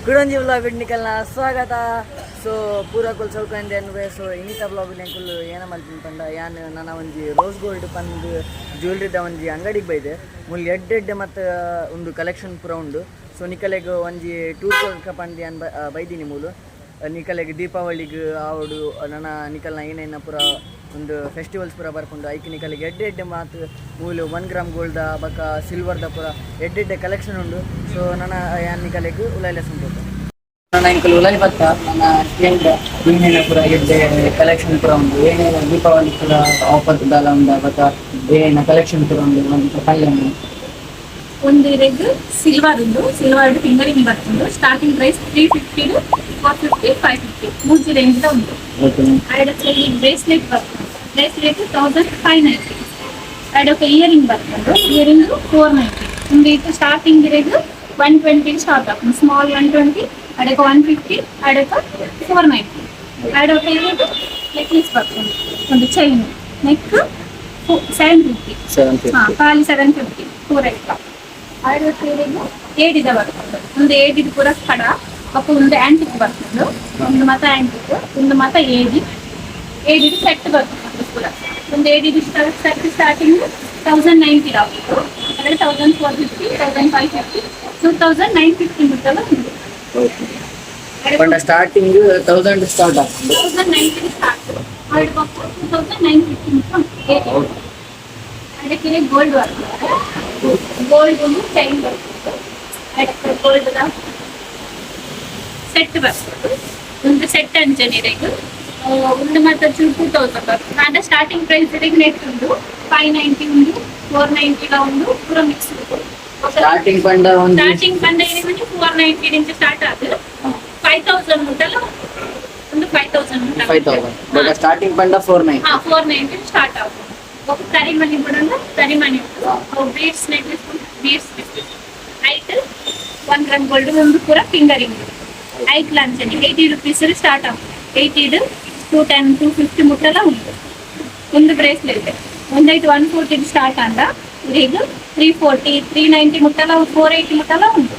ಕುಡಂಜಿ vlog ನಿಕಲ್ನ ಸ್ವಾಗತ. So ಪೂರ ಕುಲ್ ಚೌಕಂದೆ ಅನ್ವೆ. So ಇನ್ನಿತ blog ನೆಂಕುಲ್ ಏನ ಮಲ್ಪಿನ ಪಂಡ ಯಾನ್ ನನ್ನ ಒಂಜಿ ರೋಸ್ ಗೋಲ್ಡ್ ಪಂದ್ ಜ್ಯುವೆಲ್ರಿದ ಒಂಜಿ ಅಂಗಡಿಗೆ ಬೈದೆ. ಮುಲ್ ಎಡ್ಡೆ ಮತ್ತು ಒಂದು ಕಲೆಕ್ಷನ್ ಪೂರ ಉಂಡು. ಸೊ ನಿಕಲೆಗ್ ಒಂಜಿ ಟೂರ್ ಕೊಡ್ಕ ಪಂದು ಯಾನ್ ಬೈದಿನಿ ಮೂಲು ನಿಕಲೆಗ್ ದೀಪಾವಳಿಗೆ ಆವಡು ನನ್ನ ನಿಕಲ್ನ ಏನೇನ ಪೂರ ಒಂದು ಫೆಸ್ಟಿವಲ್ಸ್ ಪೂರ ಬರ್ಕೊಂಡು ಐಕ್ ನಿಕಲಿಗೆ ಎಡ್ಡೆ ಮಾತು ಮೂಲು 1 ಗ್ರಾಮ್ ಗೋಲ್ಡ ಬಕ್ಕ ಸಿಲ್ವರ್ದ ಪೂರ ಎಡ್ಡೆ ಕಲೆಕ್ಷನ್ ಉಂಡು. ಸೊ ನನ್ನ ಯಾನ್ ನಿಕಲೆಗ್ ಉಲಾಯ್ಲೆಸ್ ಉಂಟು ನನ್ನ ಇಂಕಲ್ ಉಲಾಯ್ ಬತ್ತ ನನ್ನ ಫ್ರೆಂಡ್ ಏನೇನ ಪೂರ ಎಡ್ಡೆ ಕಲೆಕ್ಷನ್ ಪೂರ ಉಂಡು. ಏನೇನ ದೀಪಾವಳಿ ಪೂರ ಆಫರ್ ದಾಲ ಉಂಡ ಬಕ್ಕ ಏನೇನ ಕಲೆಕ್ಷನ್ ಪೂರ ಉಂಡು ಒಂದು ಪಲ್ಯ ಒಂದು ರೆಗ್ ಸಿಲ್ವರ್ ಉಂಡು. ಸಿಲ್ವರ್ ಫಿಂಗರಿಂಗ್ ಬರ್ತುಂಡು. ಸ್ಟಾರ್ಟಿಂಗ್ ಪ್ರೈಸ್ 350 ಟು 450 550 ಮೂಜಿ ರೇಂಜ್ ಉಂಟು. ಅದಕ್ಕೆ ಬ್ರೇಸ್ಲೆಟ್ ಬರ್ತುಂಡು. ಬ್ರೇಸ್ಲೆಟ್ 1590. ಅದಕ್ಕೆ ಇಯರಿಂಗ್ ಬರ್ತುಂಡು. ಇಯರಿಂಗ್ 490. ಒಂದು ಇದು ಸ್ಟಾರ್ಟಿಂಗ್ ರೆಗ್ 120 ಸ್ಟಾರ್ಟ್ ಆಗ್ತದೆ. ಸ್ಮಾಲ್ 120, ಅದಕ್ಕೆ 150, ಅದಕ್ಕೆ 490. ಅದಕ್ಕೆ ಇದು ನೆಕ್ಲೆಸ್ ಬರ್ತುಂಡು. ಒಂದು ಚೈನ್ ನೆಕ್ 750. ಖಾಲಿ 750 4 ಏಡಿದ ಬರ್ತದೆ. ಒಂದು ಏಡಿದ ಪೂರ ಕಡ ಅಪ್ಪ ಒಂದು ಆಂಟಿಕ್ ಬರ್ತದೆ. ಒಂದು ಮತ ಆಂಟಿಕ್ ಒಂದು ಮತ ಏಡಿದ ಸೆಟ್ ಬರ್ತದೆ ಪೂರ. ಒಂದು ಏಡಿದ ಸೆಟ್ ಸ್ಟಾರ್ಟಿಂಗ್ 1090 ಆಗ್ತದೆ. ಅದರಲ್ಲಿ 1450 1550 2950 ಮುಟ್ಟಲ್ಲ ಉಂಟು. ಸ್ಟಾರ್ಟಿಂಗ್ 1000 ಸ್ಟಾರ್ಟ್ ಆಗ್ತದೆ. 1090 ಸ್ಟಾರ್ಟ್ ಮಾಡಿ 2950 ಮುಟ್ಟ. ಅದಕ್ಕೆ ಗೋಲ್ಡ್ ಬರ್ತದೆ. ಗೋಲ್ಡ್ ಒಂದು ಚೈನ್ ಬರ್ತದೆ. ಅದಕ್ಕೆ ಗೋಲ್ಡ್ ಸೆಟ್ ಬರ್ತದೆ. ಒಂದು ಸೆಟ್ ಅಂಚನೆರೆಗೆ ಒಂದು ಮತ್ತು 2000 ಬರ್ತದೆ. ನಾನು ಸ್ಟಾರ್ಟಿಂಗ್ ಪ್ರೈಸ್ ನೆಟ್ ಉಂಟು 590 ಉಂಟು 490 ಉಂಟು ಪೂರ ಮಿಕ್ಸ್ ಉಂಟು. ಸ್ಟಾರ್ಟಿಂಗ್ ಪಂಡ 490 ಇಂಚ ಸ್ಟಾರ್ಟ್ ಆದ್ರೆ 5000 ಮುಟ್ಟಲ್ಲ. ಒಂದು 5000 ಸ್ಟಾರ್ಟಿಂಗ್ ಪಂಡ 490 ಸ್ಟಾರ್ಟ್ ಆಗುತ್ತೆ. ತರಿಮಣಿ ಬಿಡೋಣ ತರಿಮಣಿ ಬೀಡ್ಸ್ ನೆಕ್ಲೆಸ್ ಬೀಡ್ಸ್ ನೆಕ್ಲೆಸ್ ಐಟ್ 1 ಗ್ರಾಮ್ ಗೋಲ್ಡ್ ಒಂದು ಪೂರ ಫಿಂಗರಿಂಗ್ ಐಟ್ ಲಾಂಚನಿ 80 rupees ಸ್ಟಾರ್ಟ್ ಆಗುತ್ತೆ. 80 210 250 ಮುಟ್ಟೆಲ್ಲ ಉಂಟು. ಒಂದು ಬ್ರೇಸ್ಲೆಟ್ ಒಂದೈಟ್ 140 ಸ್ಟಾರ್ಟ್ ಅಂದ ಈಗ 340 390 ಮುಟ್ಟೆಲ್ಲ 480 ಮುಟ್ಟೆಲ್ಲ ಉಂಟು.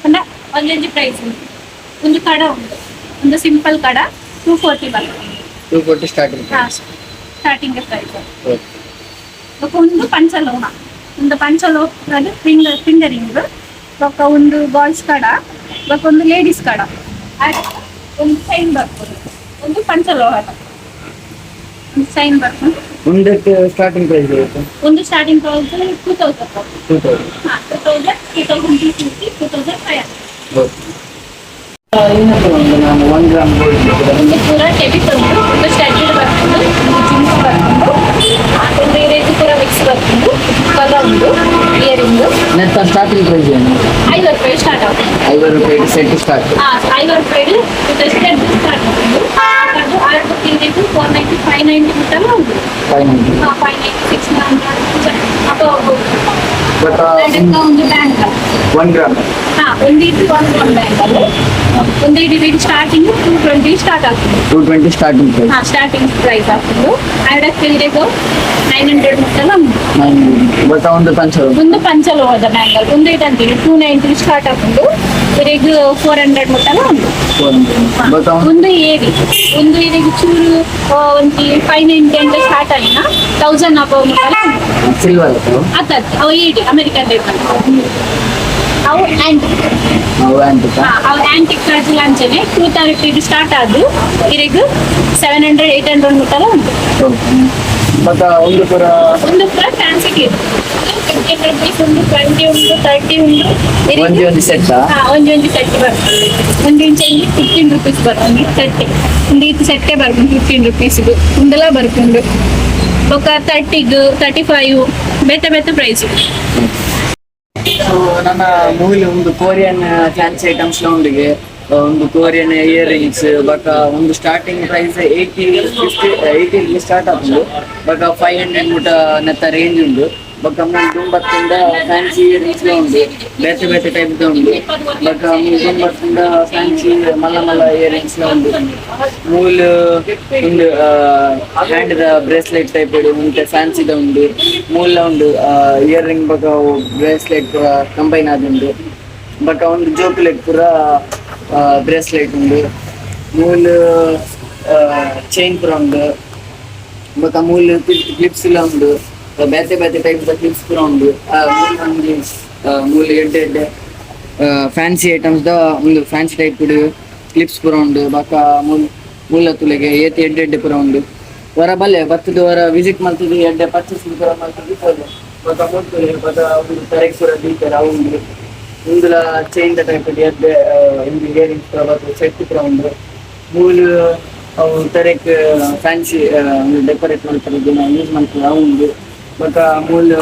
ಅಂದ ಒಂದೊಂದು ಪ್ರೈಸ್ ಉಂಟು. ಒಂದು ಕಡ ಉಂಟು. ಒಂದು ಸಿಂಪಲ್ ಕಡ 240 ಬರ್ತದೆ. 240 ಸ್ಟಾರ್ಟಿಂಗ್ ಪ್ರೈಸ್. ಒಂದು ಪಂಚಲೋಹ ಒಂದು ಪಂಚಲೋಹದ ಫಿಂಗರಿಂಗ್ ಬೊಕ್ಕ ಒಂದು ಬಾಯ್ಸ್ ಕಡ ಬೊಕ್ಕ ಒಂದು ಲೇಡೀಸ್ ಕಡ ಒಂದು ಚೈನ್ ಬರ್ತದೆ. ಒಂದು ಪಂಚಲೋಹದ ಒಂದು ಚೈನ್ ಬರ್ತದೆ. ಸ್ಟಾರ್ಟಿಂಗ್ ಪ್ರೈಸ್ ಒಂದು ಸ್ಟಾರ್ಟಿಂಗ್ ಪ್ರೈಸ್ 2000 2000 2500 ನಾನು 1 ಗ್ರಾಮ್ ಗೋಲ್ಡ್ ಒಂದು ಪೂರ ಟೆಬಿಟ್ ಉಂಟು. ಒಂದು ಸ್ಟ್ಯಾಚ್ಯೂಡ್ ಬರ್ತುಂಡು. ಒಂದು ಜಿಮ್ಸ್ ಬರ್ತುಂಡು. ಒಂದು ರೇಜು ಪೂರ ಮಿಕ್ಸ್ ಬರ್ತುಂಡು. ಕಲ ಉಂಟು. ಇಯರಿಂಗ್ ನೆತ್ತ ಸ್ಟಾರ್ಟಿಂಗ್ ಪ್ರೈಸ್ ಏನು 5 ರೂಪಾಯಿ ಸ್ಟಾರ್ಟ್ ಆಗುತ್ತೆ. 5 ರೂಪಾಯಿ ಸೆಟ್ ಸ್ಟಾರ್ಟ್ 5 ರೂಪಾಯಿ ಸೆಟ್ ಸ್ಟಾರ್ಟ್ ಆಗುತ್ತೆ. ಅದು 6 ತಿಂಗಳು 490 590 ಮುಟ್ಟಲ್ಲ ಉಂಟು. 590 600 ಅಪ್ಪ ಒಂದು ಬ್ಯಾಂಕ್ 1 ಗ್ರಾಮ್ ಒಂದು ಇದು 1 ಗ್ರಾಮ್ ಬ್ಯಾಂಕ್ ಅಲ್ಲಿ ಒಂದು ಇದು ಸ್ಟಾರ್ಟಿಂಗ್ 220 ಸ್ಟಾರ್ಟ್ ಆಗ್ತದೆ. 220 ಸ್ಟಾರ್ಟಿಂಗ್ ಪ್ರೈಸ್ ಸ್ಟಾರ್ಟಿಂಗ್ ಪ್ರೈಸ್ ಆಗ್ತದೆ. ಅದಕ್ಕೆ 900 ಮುಟ್ಟಲ್ಲ ಬಟ್ ಒಂದು ಪಂಚಲೋಹದ ಬ್ಯಾಂಗಲ್ ಒಂದು ಇದು ಅಂತೀವಿ 290 ಸ್ಟಾರ್ಟ್ ಆಗ್ತದೆ. ಇದೀಗ 400 ಮುಟ್ಟಲ್ಲ ಉಂಟು. ಒಂದು ಏಡಿ ಒಂದು ಇದೀಗ ಚೂರು ಒಂದು 590 ಅಂತ ಸ್ಟಾರ್ಟ್ ಆಗಿನ 1000 ಅಬೌವ್ ಮುಟ್ಟಲ್ಲ ಉಂಟು. ಸಿಲ್ವರ್ ಅವು ಏಡಿ ಅಮೆರಿಕನ್ ರೇಟ್ ಅವು ಆಂಟಿಕ್ ಚಾರ್ಜ್ ಅಂಚನೆ 230 ಸ್ಟಾರ್ಟ್ ಆದ್ರು ಇದೀಗ 700 800 ಮುಟ್ಟಲ್ಲ ಉಂಟು. ಒಂದು ಪೂರ ಫ್ಯಾನ್ಸಿಗೆ 15 rupees ಉಂಟು 20 ಉಂಟು 30 ಉಂಟು. ಒಂದು ಸೆಟ್ ಒಂದು ಸೆಟ್ ಬರ್ತದೆ. ಒಂದು ಇಂಚಲ್ಲಿ 15 rupees ಬರ್ತದೆ. 30 ಒಂದು ಇದು ಸೆಟ್ಟೇ ಬರ್ತದೆ 15 rupees ಉಂಡೆಲ್ಲ ಬರ್ತುಂಡು. ఒక 30 35 ಬೇತೆ ಪ್ರೈಸ್. ನನ್ನ ಮೂವಿಲಿ ಒಂದು ಕೊರಿಯನ್ ಫ್ಯಾನ್ಸಿ ಐಟಮ್ಸ್ ಉಂಡಿಗೆ ಒಂದು ಕೊರಿಯನ್ ಇಯರಿಂಗ್ಸ್ ಬಕ ಒಂದು ಸ್ಟಾರ್ಟಿಂಗ್ ಪ್ರೈಸ್ 80 ಸ್ಟಾರ್ಟ್ ಆಗ್ತದೆ. ಬಕ 500 ಮುಟ ನೆತ್ತ ರೇಂಜ್ ಉಂಡು. ಬಕ ದುಂಬತ್ತಿಂದ ಫ್ಯಾನ್ಸಿ ಇಯರಿಂಗ್ಸ್ ಉಂಡು. ಬೇತೆ ಟೈಪ್ ಉಂಡು. ಬಕ ದುಂಬತ್ತಿಂದ ಫ್ಯಾನ್ಸಿ ಮಲ್ಲ ಇಯರಿಂಗ್ಸ್ ಉಂಡು. ಮೂಲು ಒಂದು ಹ್ಯಾಂಡ್ ಬ್ರೇಸ್ಲೆಟ್ ಟೈಪ್ ಉಂಟು ಫ್ಯಾನ್ಸಿದ ಉಂಡು. ಮೂಲ ಉಂಡು ಇಯರಿಂಗ್ ಬಕ ಬ್ರೇಸ್ಲೆಟ್ ಕಂಬೈನ್ ಆದುಂಡು. ಬೊಕ ಒಂದು ಜೋಕುಲೆಗ್ ಪೂರ ಬ್ರೇಸ್ಲೆಟ್ ಉಂಡು ಮೂಲು ಚೈನ್ ಪೂರ ಉಂಡು ಬೊಕ ಮೂಲು ಕ್ಲಿಪ್ಸ್ ಎಲ್ಲ ಉಂಡು ಬೇತೆ ಬೇತೆ ಟೈಪ್ ಕ್ಲಿಪ್ಸ್ ಪೂರ ಉಂಡು ಮೂಲು ಎಡ್ಡೆ ಎಡ್ಡೆ ಫ್ಯಾನ್ಸಿ ಐಟಮ್ಸ್ ದ ಒಂದು ಫ್ಯಾನ್ಸಿ ಟೈಪ್ ಕ್ಲಿಪ್ಸ್ ಪೂರ ಉಂಡು ಬೊಕ ಮೂಲ ತುಲೆಗೆ ಏತ್ ಎಡ್ಡೆ ಎಡ್ಡೆ ಪೂರ ಉಂಡು ವರ ಬಲ್ಲೆ ಬತ್ತದ ವರ ವಿಸಿಟ್ ಮಾಡ್ತಿದ್ವಿ ಎಡ್ಡೆ ಪರ್ಚೇಸ್ ಪೂರ ಮಾಡ್ತಿದ್ವಿ ಬೊಕ ಮೂರ್ತುಲೆ ಬೊಕ ಒಂದು ತರೆಗ್ ಪೂರ ದೀಪರ ಅವು ಉಂಡು ಮುಂದುಲ ಚೈನ್ ದ ಟೈಪ್ ಎಡ್ಡೆ ಒಂದು ಇಯರಿಂಗ್ಸ್ ಪೂರ ಬರ್ತದೆ ಸೆಟ್ ಪೂರ ಉಂಡು ಮೂಲು ಅವು ತರೆಕ್ ಫ್ಯಾನ್ಸಿ ಡೆಕೋರೇಟ್ ಮಾಡ್ತಾರೆ ದಿನ ಯೂಸ್ ಮಾಡ್ತಾರೆ ಅವು ಉಂಡು ಬೊಕ ಮೂಲು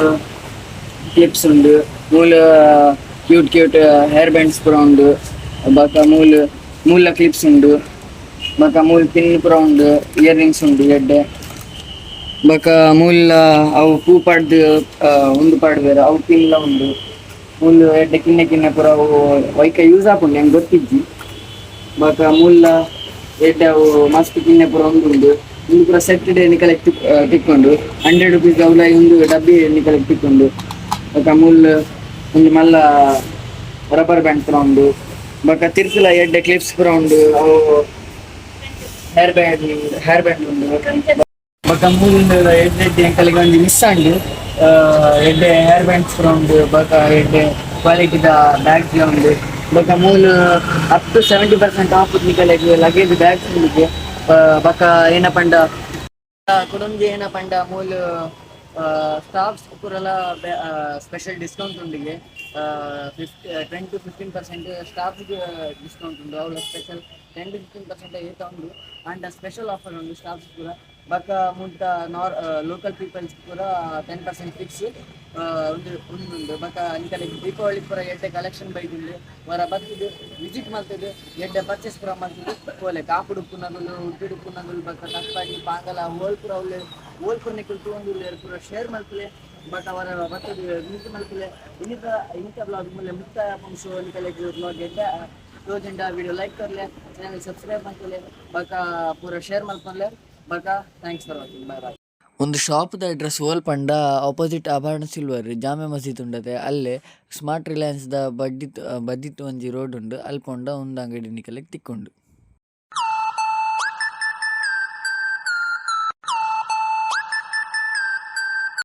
ಕ್ಲಿಪ್ಸ್ ಉಂಡು ಮೂಲು ಕ್ಯೂಟ್ ಹೇರ್ ಬ್ಯಾಂಡ್ಸ್ ಪೂರ ಉಂಡು ಬೊಕ ಮೂಲ ಕ್ಲಿಪ್ಸ್ ಉಂಡು ಬೊಕ ಮೂಲು ಪಿನ್ ಪೂರ ಉಂಡು ಇಯರಿಂಗ್ಸ್ ಉಂಡು ಎಡ್ಡೆ ಬೊಕ ಮೂಲ ಅವು ಪೂ ಪಾಡ್ದು ಒಂದು ಪಾಡ್ ಬೇರೆ ಅವು ಪಿನ್ಲ ಉಂಡು ಮೂಲು ಎಡ್ಡೆ ಕಿನ್ನೆ ಪೂರ ಅವು ವೈಕ ಯೂಸ್ ಆಪುಂಡು ಹೆಂಗೆ ಗೊತ್ತಿಜ್ಜಿ ಬೊಕ ಮೂಲ ಎಡ್ಡೆ ಅವು ಮಸ್ತ್ ಕಿನ್ನೆ ಪೂರ ಉಂಡು ಪೂರ ಸೆಟ್ ಡೇ ನಿಕಲೆಗ್ ತಿಕ್ಕೊಂಡು 100 ರೂಪೀಸ್ ಅವಲ ಒಂದು ಡಬ್ಬಿ ನಿಕಲೆಗ್ ತಿಕ್ಕೊಂಡು ಬೊಕ ಮೂಲು ಒಂದು ಮಲ್ಲ ರಬ್ಬರ್ ಬ್ಯಾಂಡ್ ಪೂರ ಉಂಡು ಬೊಕ ತಿರ್ಕುಲ ಎಡ್ಡೆ ಕ್ಲಿಪ್ಸ್ ಪೂರ ಉಂಡು ಅವು ಹೇರ್ ಬ್ಯಾಂಡ್ ಉಂಡು ಬೊಕ ಮೂಲು ಎಡ್ಡೆ ಎಡ್ಡೆ ಎಂಕಲೆಗ್ ಒಂಜಿ ಮಿಸ್ ಆಂಡ್ ಎಡ್ಡೆ ಹೇರ್ ಬ್ಯಾಂಡ್ಸ್ ಪೂರ ಉಂಡು ಬೊಕ ಎಡ್ಡೆ ಕ್ವಾಲಿಟಿದ ಬ್ಯಾಗ್ಸ್ ಲ ಉಂಡು ಬೊಕ ಮೂಲು ಅಪ್ ಟು 70% ಆಫ್ ನಿಕಲೆಗ್ ಲಗೇಜ್ ಬ್ಯಾಗ್ಸ್ ಉಂಡು ಬೊಕ ಏನ ಪಂಡ ಕೊಡೊಂಜಿ ಏನ ಪಂಡ ಮೂಲು ಸ್ಟಾಫ್ಸ್ ಪೂರಲ ಸ್ಪೆಷಲ್ ಡಿಸ್ಕೌಂಟ್ ಉಂಡಿಗೆ 10-15% ಸ್ಟಾಫ್ಗೆ ಡಿಸ್ಕೌಂಟ್ ಉಂಡು ಅವಳ ಸ್ಪೆಷಲ್ 10-15% ಏತ ಉಂಡು ಆಂಡ ಸ್ಪೆಷಲ್ ಆಫರ್ ಉಂಡು ಸ್ಟಾಫ್ಸ್ ಪೂರ ಬೊಕ ಮುಂತ ಲೋಕಲ್ ಪೀಪಲ್ಸ್ ಪೂರ 10% ಫಿಕ್ಸ್ ಉಂಡು ಬೊಕ ನಿಕಲೆಗ್ ದೀಪಾವಳಿ ಪೂರ ಎಡ್ಡೆ ಕಲೆಕ್ಷನ್ ಬೈದುಂಡು ವರ ಬತ್ತುದು ವಿಸಿಟ್ ಮಾಡ್ತದೆ ಎಡ್ಡೆ ಪರ್ಚೇಸ್ ಪೂರ ಮಾಡ್ತದೆ ಓಲೆ ಕಾಪುಡು ಉಪ್ಪುನಗುಲು ಉಡ್ಪಿಡು ಉಪ್ಪುನಗುಲು ಬೊಕ ತಕ್ಕಾಡಿ ಪಾಂಗಲ ಹೋಲ್ ಪೂರ ಓಲ್ ನಿಕುಲು ತೂಂದುಲ್ಲೆರ್ ಪೂರ ಶೇರ್ ಮಲ್ಪಲೆ ಬಟ್ ಅವರ ಬತ್ತದು ಮೀಟ್ ಮಲ್ಪಲೆ ಇನ್ನಿತ ಬ್ಲಾಗ್ ಮುಲ್ಲೆ ಮುಕ್ತಾಯ ಪಂಶು ನಿಕಲೆಗ್ ಬ್ಲಾಗ್ ಎಡ್ಡೆ ತೋಜೆಂಡ ವಿಡಿಯೋ ಲೈಕ್ ಕೊರ್ಲೆ ಚಾನೆಲ್ ಸಬ್ಸ್ಕ್ರೈಬ್ ಮಾಡ್ಕೊಲೆ ಬೊಕ ಪೂರ ಶೇರ್ ಮಲ್ಪೊನ್ಲೆ ಬೊಕ thanks for watching bye bye. ಒಂದು ಶಾಪ್ದ ಅಡ್ರೆಸ್ ಓಲ್ ಪಂಡ ಆಪೋಸಿಟ್ ಆಭರಣ ಸಿಲ್ವರ್ ಜಾಮೆ ಮಸೀದ್ ಉಂಡತೆ ಅಲ್ಲೇ ಸ್ಮಾರ್ಟ್ ರಿಲಯನ್ಸ್ದ ಬದ್ದಿತ್ತು ಒಂಜಿ ರೋಡ್ ಉಂಡು ಅಲ್ಪ ಉಂಡ ಒಂದು ಅಂಗಡಿ ನಿಕಲೆಗ್ ತಿಕ್ಕೊಂಡು.